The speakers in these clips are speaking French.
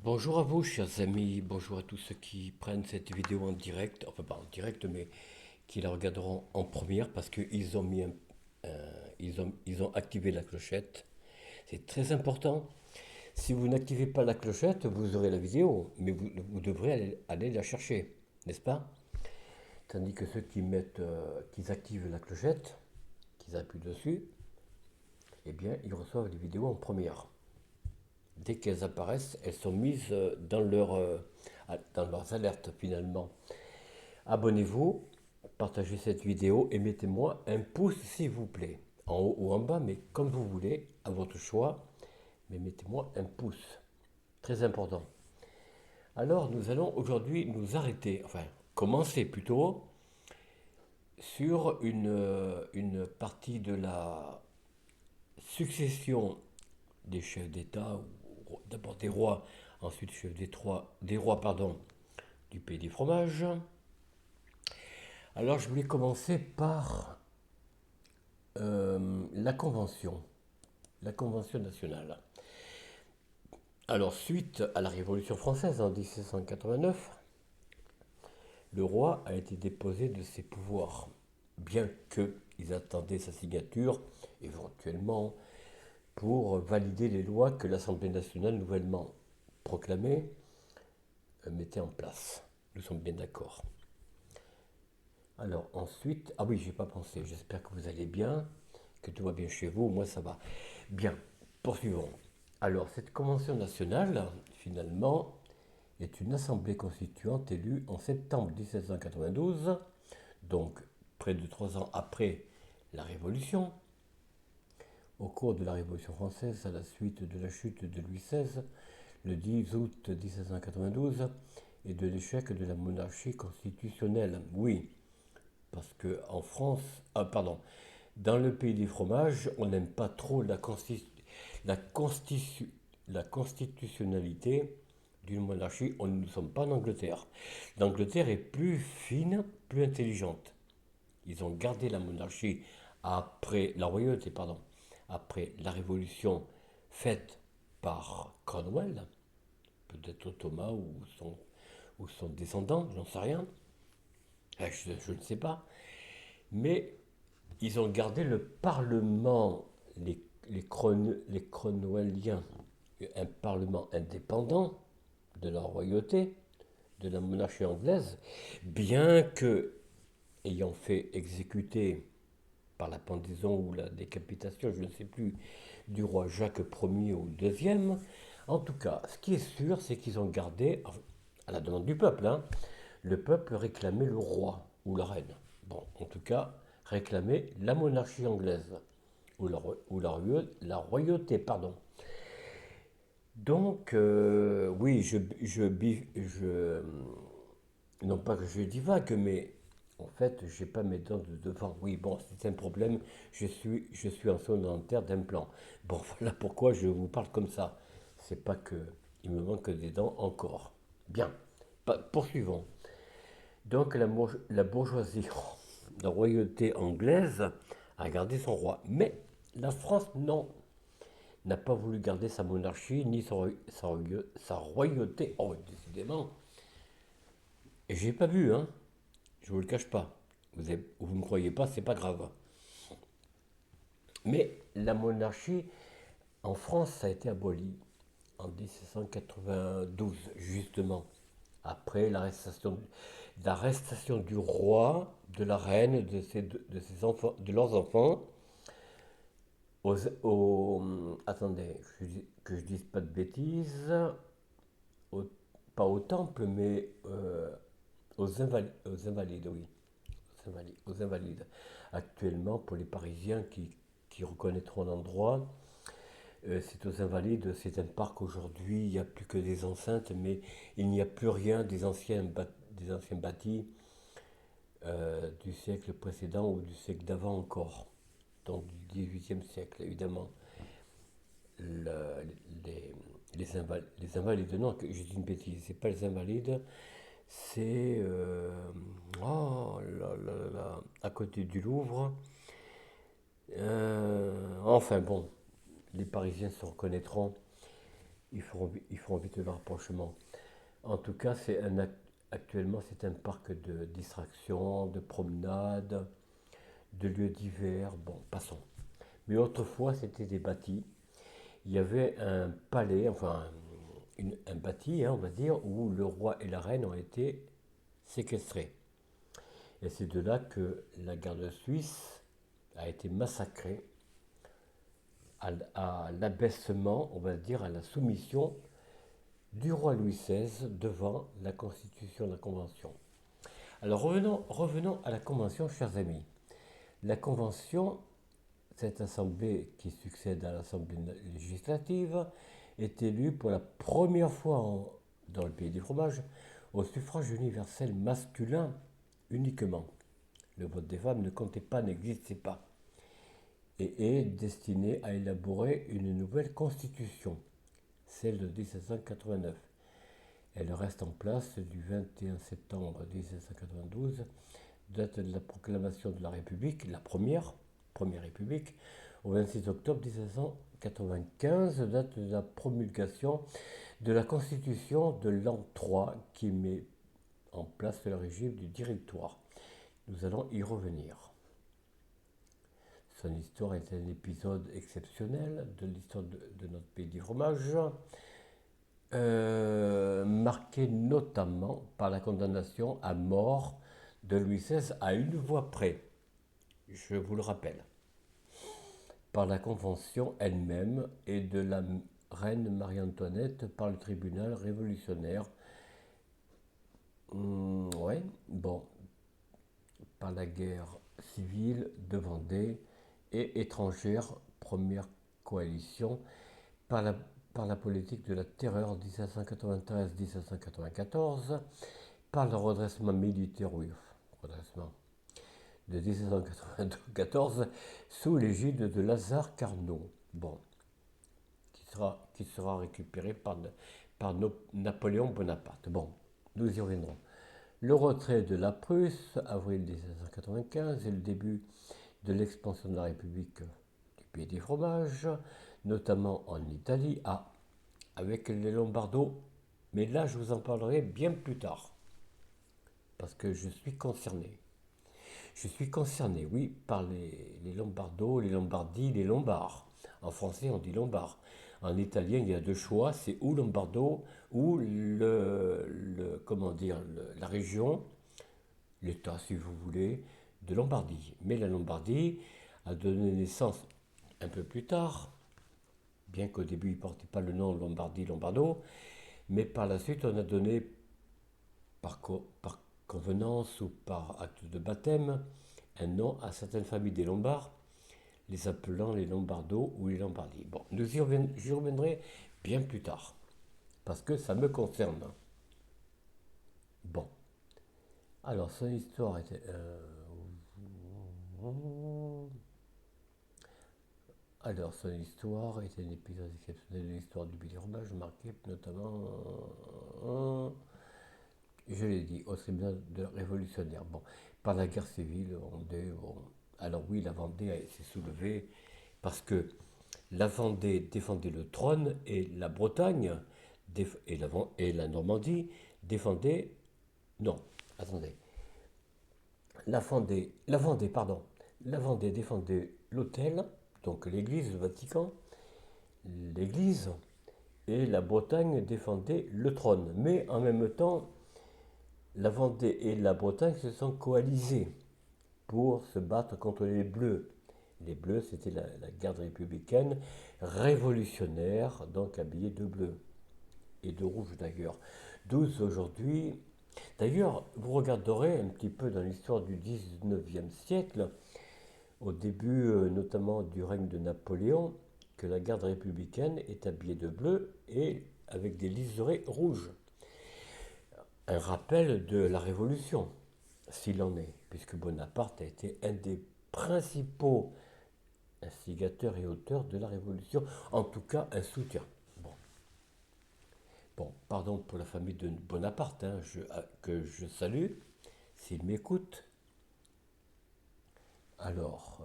Bonjour à vous, chers amis, bonjour à tous ceux qui prennent cette vidéo en direct, enfin pas en direct, mais qui la regarderont en première parce qu'ils ont ils ont activé la clochette. C'est très important. Si vous n'activez pas la clochette, vous aurez la vidéo, mais vous devrez aller la chercher, n'est-ce pas? Tandis que ceux qui activent la clochette, qu'ils appuient dessus, eh bien, ils reçoivent les vidéos en première. Dès qu'elles apparaissent, elles sont mises dans leurs alertes finalement. Abonnez-vous, partagez cette vidéo et mettez-moi un pouce s'il vous plaît. En haut ou en bas, mais comme vous voulez, à votre choix. Mais mettez-moi un pouce. Très important. Alors nous allons aujourd'hui nous arrêter, enfin commencer plutôt, sur une partie de la succession des chefs d'État, d'abord des rois, ensuite chefs des rois pardon, du pays des fromages. Alors je voulais commencer par la Convention nationale. Alors suite à la Révolution française en 1789, le roi a été déposé de ses pouvoirs, bien qu'ils attendaient sa signature, éventuellement, pour valider les lois que l'Assemblée nationale nouvellement proclamée mettait en place. Nous sommes bien d'accord. Alors ensuite, ah oui, j'ai pas pensé, j'espère que vous allez bien, que tout va bien chez vous, moi ça va. Bien, poursuivons. Alors cette convention nationale, finalement, est une assemblée constituante élue en septembre 1792, donc près de 3 ans après la Révolution. Au cours de la Révolution française, à la suite de la chute de Louis XVI, le 10 août 1792, et de l'échec de la monarchie constitutionnelle. Oui, parce que en France, ah pardon, dans le pays des fromages, on n'aime pas trop la, constitu- la constitutionnalité d'une monarchie. On ne sommes pas en Angleterre. L'Angleterre est plus fine, plus intelligente. Ils ont gardé la monarchie après la royauté, pardon, après la révolution faite par Cromwell, peut-être Thomas ou son descendant, j'en sais rien. Je ne sais pas. Mais ils ont gardé le Parlement, les Cromwelliens, un Parlement indépendant de la royauté, de la monarchie anglaise, bien que, ayant fait exécuter par la pendaison ou la décapitation, je ne sais plus, du roi Jacques Ier ou deuxième, en tout cas, ce qui est sûr, c'est qu'ils ont gardé, à la demande du peuple, hein, le peuple réclamait le roi ou la reine. Bon, en tout cas, réclamait la monarchie anglaise ou la royauté, pardon. Donc, oui, non pas que je divague, mais en fait, j'ai pas mes dents de devant. Oui, bon, c'est un problème. Je suis en soins dentaire d'implant. Bon, voilà pourquoi je vous parle comme ça. C'est pas que il me manque des dents encore. Bien, poursuivons. Donc la bourgeoisie, la royauté anglaise a gardé son roi. Mais la France, non, n'a pas voulu garder sa monarchie ni sa royauté. Oh, décidément. Et j'ai pas vu, hein. Je vous le cache pas. Vous me croyez pas, c'est pas grave. Mais la monarchie en France a été abolie en 1792, justement, après l'arrestation du roi, de la reine, de ses enfants, de leurs enfants, attendez, que je dise pas de bêtises, au- pas au temple, mais aux invalides, oui, aux invalides. Actuellement, pour les Parisiens qui reconnaîtront l'endroit, c'est aux Invalides, c'est un parc aujourd'hui, il n'y a plus que des enceintes, mais il n'y a plus rien des anciens bâtis du siècle précédent ou du siècle d'avant encore, donc du XVIIIe siècle évidemment. Le- les Invalides, non, je dis une bêtise, c'est pas les Invalides, c'est oh là là, à côté du Louvre. Enfin bon, les Parisiens se reconnaîtront. ils feront vite le rapprochement. En tout cas, actuellement, c'est un parc de distraction, de promenade, de lieux divers. Bon, passons. Mais autrefois, c'était des bâtis. Il y avait un palais, enfin un bâti, hein, on va dire, où le roi et la reine ont été séquestrés. Et c'est de là que la garde suisse a été massacrée à l'abaissement, on va dire, à la soumission du roi Louis XVI devant la Constitution, la Convention. Alors revenons à la Convention, chers amis. La Convention, cette assemblée qui succède à l'Assemblée législative, est élue pour la première fois dans le pays du fromage au suffrage universel masculin uniquement. Le vote des femmes ne comptait pas, n'existait pas, et est destiné à élaborer une nouvelle constitution, celle de 1789. Elle reste en place du 21 septembre 1792, date de la proclamation de la République, la première République, au 26 octobre 1795, date de la promulgation de la Constitution de l'an 3 qui met en place le régime du directoire. Nous allons y revenir. Son histoire est un épisode exceptionnel de l'histoire de notre pays du fromage, marqué notamment par la condamnation à mort de Louis XVI à une voix près, je vous le rappelle, par la Convention elle-même et de la reine Marie-Antoinette par le tribunal révolutionnaire. Ouais, bon, par la guerre civile de Vendée et étrangère, première coalition, par la politique de la terreur 1793-1794, par le redressement militaire, oui, redressement de 1794 sous l'égide de Lazare Carnot, bon, qui sera récupéré par Napoléon Bonaparte. Bon, nous y reviendrons. Le retrait de la Prusse, avril 1795, et le début de l'expansion de la République du Pays des Fromages, notamment en Italie, avec les Lombardos. Mais là, je vous en parlerai bien plus tard, parce que je suis concerné. Je suis concerné, oui, par les Lombardos, les Lombardis, les Lombards. En français, on dit Lombard. En italien, il y a deux choix, c'est ou Lombardo ou comment dire, la région, l'État, si vous voulez, de Lombardie. Mais la Lombardie a donné naissance un peu plus tard, bien qu'au début il ne portait pas le nom Lombardie-Lombardo, mais par la suite on a donné par convenance ou par acte de baptême un nom à certaines familles des Lombards, les appelant les Lombardos ou les Lombardis. Bon, j'y reviendrai bien plus tard, parce que ça me concerne. Bon, alors son histoire était... Alors, son histoire est un épisode exceptionnel de l'histoire du bilirubage, marqué notamment, je l'ai dit, au tribunal révolutionnaire. Bon, par la guerre civile, Vendée, bon. Alors oui, la Vendée s'est soulevée parce que la Vendée défendait le trône et la Bretagne et la Normandie défendaient... Non, attendez. La Vendée défendait l'autel, donc l'église, le Vatican, l'église, et la Bretagne défendait le trône. Mais en même temps, la Vendée et la Bretagne se sont coalisées pour se battre contre les Bleus. Les Bleus, c'était la garde républicaine révolutionnaire, donc habillée de bleu et de rouge d'ailleurs. D'où aujourd'hui, d'ailleurs, vous regarderez un petit peu dans l'histoire du 19e siècle, au début notamment du règne de Napoléon, que la garde républicaine est habillée de bleu et avec des liserés rouges. Un rappel de la Révolution, s'il en est, puisque Bonaparte a été un des principaux instigateurs et auteurs de la Révolution, en tout cas un soutien. Bon, pardon pour la famille de Bonaparte, hein, que je salue, s'il m'écoute. Alors,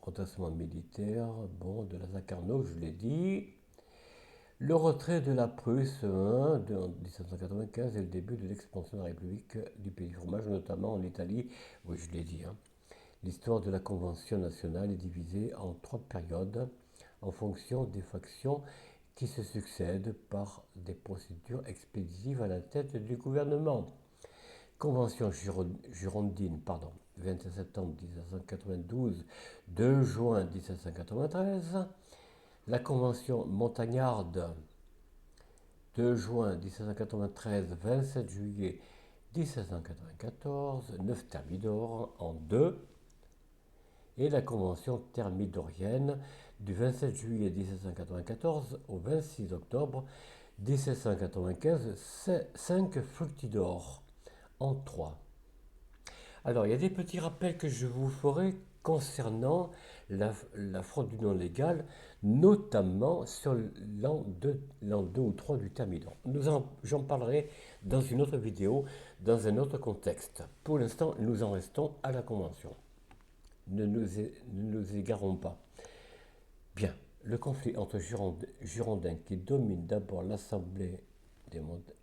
redressement militaire, bon, de la Carnot, je l'ai dit. Le retrait de la Prusse en 1795 et le début de l'expansion de la République du Pays du Fromage, notamment en Italie. Oui, je l'ai dit. L'histoire de la Convention nationale est divisée en 3 périodes en fonction des factions qui se succèdent par des procédures expéditives à la tête du gouvernement. Convention girondine, 21 septembre 1792, 2 juin 1793. La Convention montagnarde, 2 juin 1793, 27 juillet 1794, 9 thermidor en 2. Et la Convention thermidorienne du 27 juillet 1794 au 26 octobre 1795, 5 fructidors en 3. Alors, il y a des petits rappels que je vous ferai concernant la fraude non légale, notamment sur l'an 2 ou 3 du Thermidor. J'en parlerai dans une autre vidéo, dans un autre contexte. Pour l'instant, nous en restons à la Convention. Ne nous égarons pas. Bien, le conflit entre Girondins qui domine d'abord l'Assemblée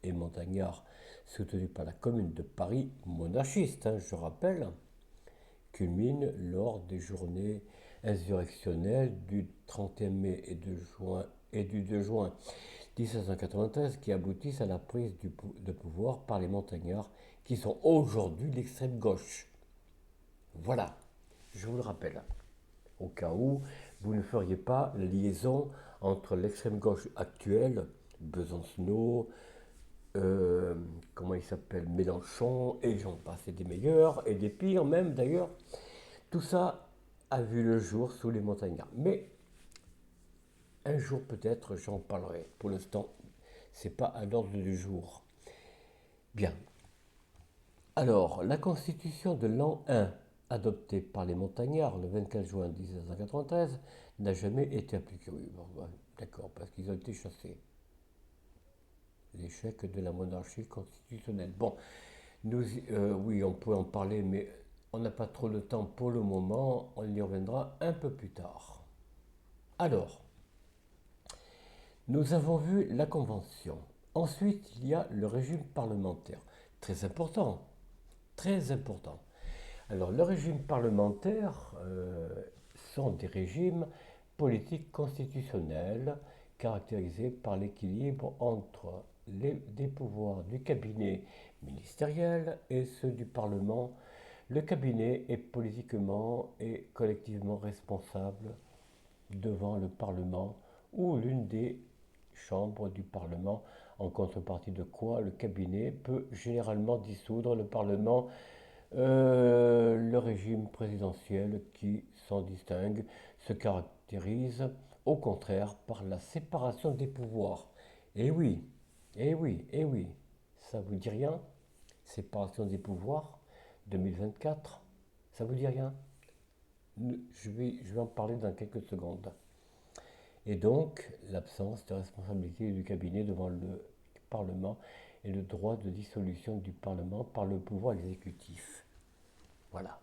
et montagnards, soutenu par la Commune de Paris, monarchiste, je rappelle, culmine lors des journées insurrectionnelles du 31 mai et du 2 juin 1793 qui aboutissent à la prise de pouvoir par les montagnards qui sont aujourd'hui l'extrême gauche. Voilà, je vous le rappelle, au cas où vous ne feriez pas la liaison entre l'extrême gauche actuelle, Besancenot, comment il s'appelle, Mélenchon, et j'en passe, et des meilleurs, et des pires même d'ailleurs. Tout ça a vu le jour sous les montagnards. Mais un jour peut-être j'en parlerai. Pour l'instant, c'est pas à l'ordre du jour. Bien. Alors, la constitution de l'an 1, adoptée par les montagnards le 24 juin 1793, n'a jamais été appliquée. Oui, bon, d'accord, parce qu'ils ont été chassés. L'échec de la monarchie constitutionnelle. Bon, oui, on peut en parler, mais on n'a pas trop de temps pour le moment. On y reviendra un peu plus tard. Alors, nous avons vu la Convention. Ensuite, il y a le régime parlementaire. Très important. Très important. Alors, le régime parlementaire sont des régimes politiques constitutionnels caractérisés par l'équilibre entre des pouvoirs du cabinet ministériel et ceux du Parlement. Le cabinet est politiquement et collectivement responsable devant le Parlement ou l'une des chambres du Parlement, en contrepartie de quoi le cabinet peut généralement dissoudre le Parlement. Le régime présidentiel qui s'en distingue se caractérise au contraire par la séparation des pouvoirs. Eh oui, eh oui, eh oui, ça vous dit rien? Séparation des pouvoirs 2024, ça vous dit rien? Je vais en parler dans quelques secondes. Et donc, l'absence de responsabilité du cabinet devant le Parlement et le droit de dissolution du Parlement par le pouvoir exécutif. Voilà.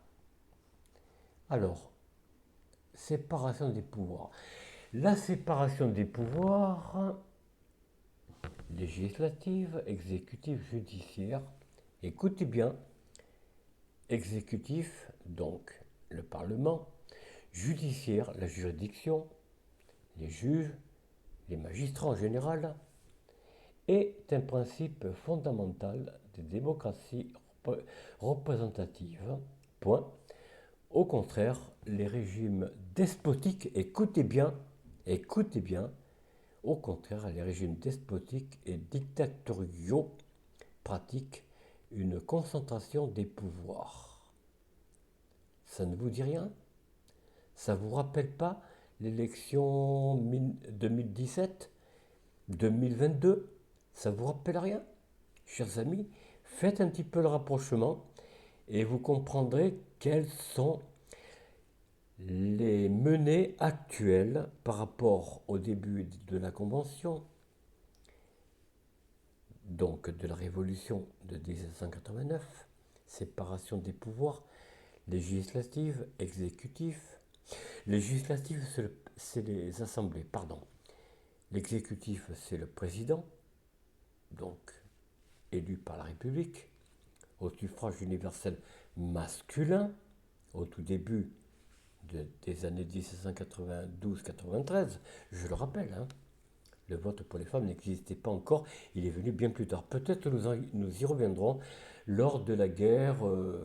Alors, séparation des pouvoirs. La séparation des pouvoirs législative, exécutive, judiciaire. Écoutez bien, exécutif, donc le Parlement, judiciaire, la juridiction, les juges, les magistrats en général, est un principe fondamental des démocraties représentatives. Point. Au contraire, les régimes despotiques, écoutez bien, au contraire, les régimes despotiques et dictatoriaux pratiquent une concentration des pouvoirs. Ça ne vous dit rien? Ça ne vous rappelle pas l'élection 2017, 2022? Ça ne vous rappelle rien? Chers amis, faites un petit peu le rapprochement et vous comprendrez quelles sont les menées actuelles par rapport au début de la Convention, donc de la Révolution de 1789, séparation des pouvoirs législatifs, exécutifs. Législatifs, c'est les assemblées, pardon. L'exécutif, c'est le président, donc élu par la République, au suffrage universel masculin, au tout début des années 1792-93, je le rappelle, hein, le vote pour les femmes n'existait pas encore, il est venu bien plus tard. Peut-être nous y reviendrons lors de la guerre de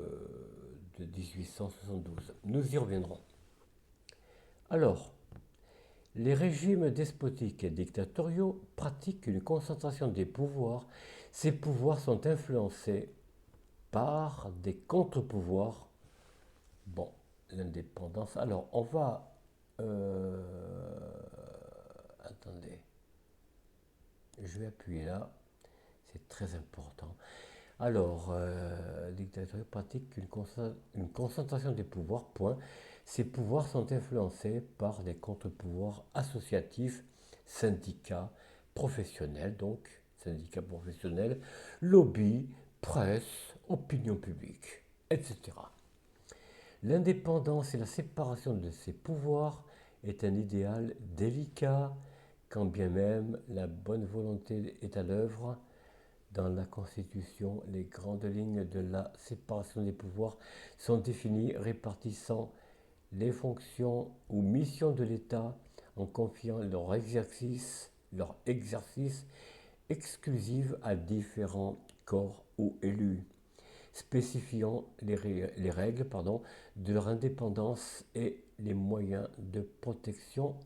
1872. Nous y reviendrons. Alors, les régimes despotiques et dictatoriaux pratiquent une concentration des pouvoirs. Ces pouvoirs sont influencés par des contre-pouvoirs. Bon, l'indépendance. Alors, on va... attendez. Je vais appuyer là. C'est très important. Alors, dictature pratique une concentration des pouvoirs, point. Ces pouvoirs sont influencés par des contre-pouvoirs associatifs, syndicats, professionnels, donc syndicats professionnels, lobby, presse, opinion publique, etc. L'indépendance et la séparation de ces pouvoirs est un idéal délicat, quand bien même la bonne volonté est à l'œuvre. Dans la Constitution, les grandes lignes de la séparation des pouvoirs sont définies, répartissant les fonctions ou missions de l'État en confiant leur exercice exclusif à différents corps ou élus, spécifiant les règles de leur indépendance et les moyens de protection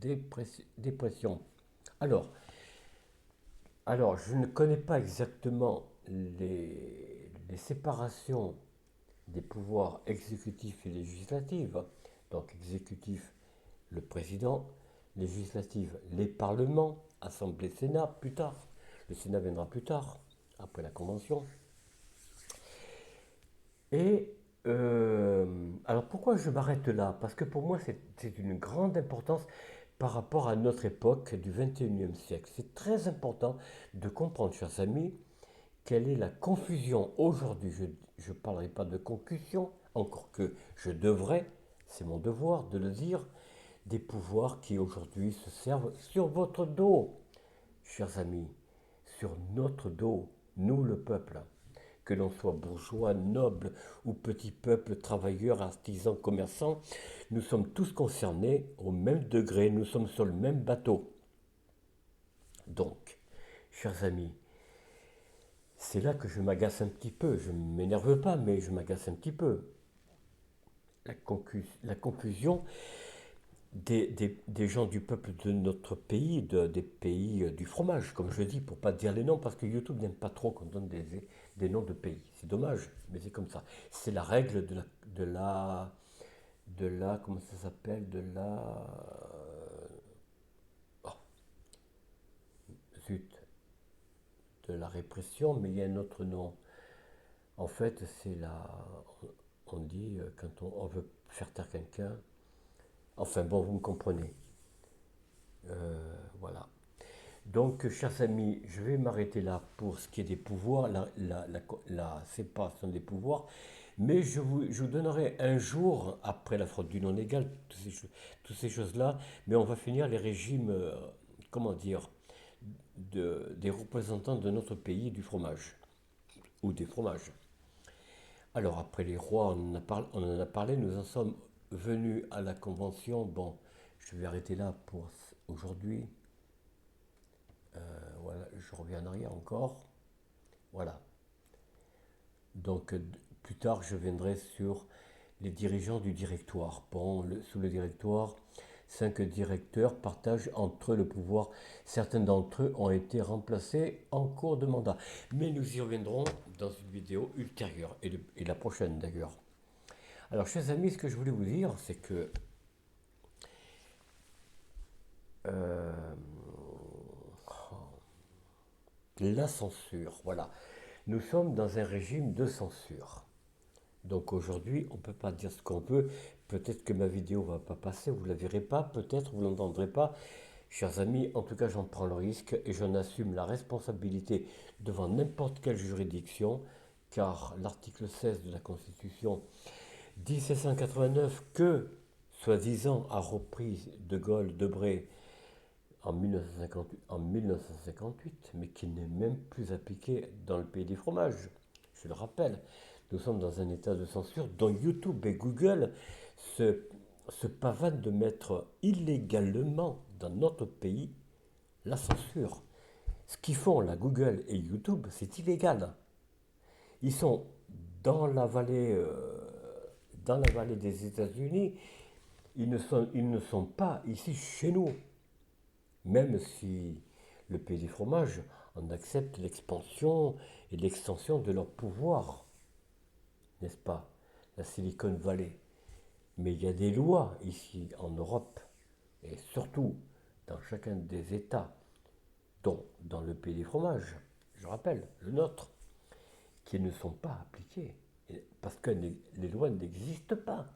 des pressions. Alors, alors, je ne connais pas exactement les séparations des pouvoirs exécutifs et législatifs. Donc, exécutif, le président, législatif, les parlements, Assemblée, Sénat, plus tard. Le Sénat viendra plus tard, après la Convention. Et alors pourquoi je m'arrête là? Parce que pour moi c'est une grande importance par rapport à notre époque du 21e siècle. C'est très important de comprendre, chers amis, quelle est la confusion aujourd'hui. Je ne parlerai pas de concussion, encore que je devrais, c'est mon devoir de le dire, des pouvoirs qui aujourd'hui se servent sur votre dos, chers amis, sur notre dos, nous le peuple. Que l'on soit bourgeois, noble ou petit peuple, travailleur, artisan, commerçant, nous sommes tous concernés au même degré, nous sommes sur le même bateau. Donc, chers amis, c'est là que je m'agace un petit peu. Je ne m'énerve pas, mais je m'agace un petit peu. La confusion des gens du peuple de notre pays, des pays du fromage, comme je dis, pour ne pas dire les noms, parce que YouTube n'aime pas trop qu'on donne des noms de pays. C'est dommage, mais c'est comme ça. C'est la règle comment ça s'appelle, oh, zut, de la répression, mais il y a un autre nom. En fait, on dit, quand on veut faire taire quelqu'un, enfin bon, vous me comprenez. Voilà. Donc, chers amis, je vais m'arrêter là pour ce qui est des pouvoirs, la séparation des pouvoirs, mais je vous donnerai un jour, après la fraude du non légal, toutes ces choses-là, mais on va finir les régimes, comment dire, des représentants de notre pays du fromage, ou des fromages. Alors, après les rois, on en a parlé, nous en sommes venus à la convention. Bon, je vais arrêter là pour aujourd'hui. Voilà, je reviens en arrière encore. Voilà. Donc, plus tard, je viendrai sur les dirigeants du directoire. Bon, sous le directoire, 5 directeurs partagent entre eux le pouvoir. Certains d'entre eux ont été remplacés en cours de mandat. Mais nous y reviendrons dans une vidéo ultérieure, et la prochaine d'ailleurs. Alors, chers amis, ce que je voulais vous dire, c'est que euh, la censure, voilà. Nous sommes dans un régime de censure. Donc aujourd'hui, on ne peut pas dire ce qu'on veut. Peut-être que ma vidéo ne va pas passer, vous ne la verrez pas, peut-être vous ne l'entendrez pas. Chers amis, en tout cas, j'en prends le risque et j'en assume la responsabilité devant n'importe quelle juridiction, car l'article 16 de la Constitution 1789, que, soi-disant, a repris de Gaulle, Debré, en 1958, mais qui n'est même plus appliqué dans le pays des fromages. Je le rappelle, nous sommes dans un état de censure dont YouTube et Google se, se pavanent de mettre illégalement dans notre pays la censure. Ce qu'ils font là, Google et YouTube, c'est illégal. Ils sont dans la vallée, euh, dans la vallée des États-Unis. Ils ne sont pas ici chez nous. Même si le pays des fromages en accepte l'expansion et l'extension de leur pouvoir, n'est-ce pas? La Silicon Valley. Mais il y a des lois ici en Europe, et surtout dans chacun des États, dont dans le pays des fromages, je rappelle, le nôtre, qui ne sont pas appliquées, parce que les lois n'existent pas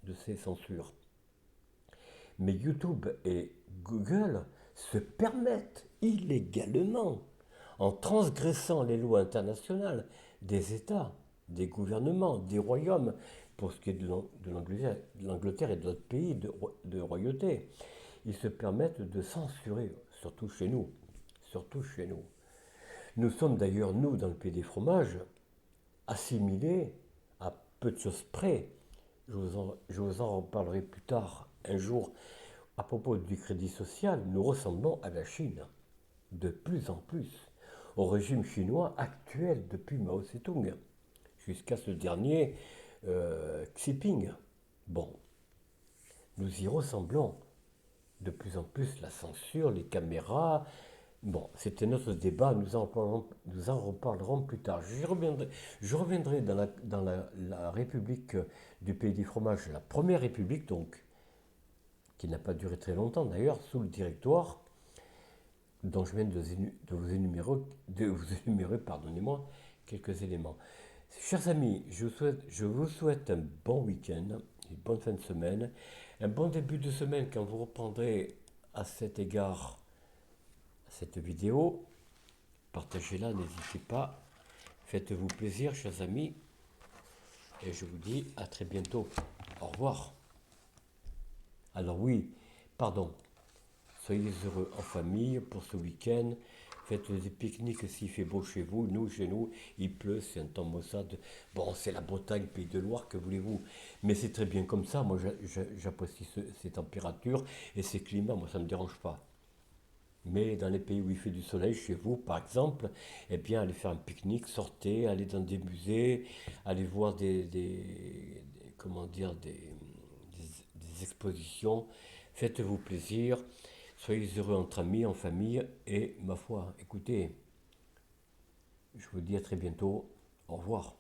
de ces censures. Mais YouTube et Google se permettent illégalement, en transgressant les lois internationales des États, des gouvernements, des royaumes, pour ce qui est de l'Angleterre et d'autres pays de royauté, ils se permettent de censurer, surtout chez nous. Surtout chez nous. Nous sommes d'ailleurs, nous, dans le pays des fromages, assimilés à peu de choses près. Je vous en reparlerai plus tard, un jour, à propos du crédit social. Nous ressemblons à la Chine, de plus en plus, au régime chinois actuel depuis Mao Tse-tung, jusqu'à ce dernier Xi Jinping. Bon, nous y ressemblons de plus en plus, la censure, les caméras. Bon, c'était notre débat, nous en reparlerons plus tard. Je reviendrai dans la République du pays du fromage, la première République donc, qui n'a pas duré très longtemps d'ailleurs, sous le directoire, dont je viens de vous énumérer, pardonnez-moi, quelques éléments. Chers amis, je vous souhaite un bon week-end, une bonne fin de semaine, un bon début de semaine quand vous reprendrez à cet égard cette vidéo. Partagez-la, n'hésitez pas. Faites-vous plaisir, chers amis. Et je vous dis à très bientôt. Au revoir. Alors oui, pardon. Soyez heureux en famille pour ce week-end. Faites des pique-niques s'il fait beau chez vous. Nous, chez nous, il pleut, c'est un temps maussade. Bon, c'est la Bretagne, Pays de Loire, que voulez-vous? Mais c'est très bien comme ça. Moi, j'apprécie ces températures et ces climats. Moi, ça ne me dérange pas. Mais dans les pays où il fait du soleil, chez vous par exemple, eh bien allez faire un pique-nique, sortez, allez dans des musées, allez voir comment dire, des expositions, faites-vous plaisir, soyez heureux entre amis, en famille, et ma foi, écoutez, je vous dis à très bientôt, au revoir.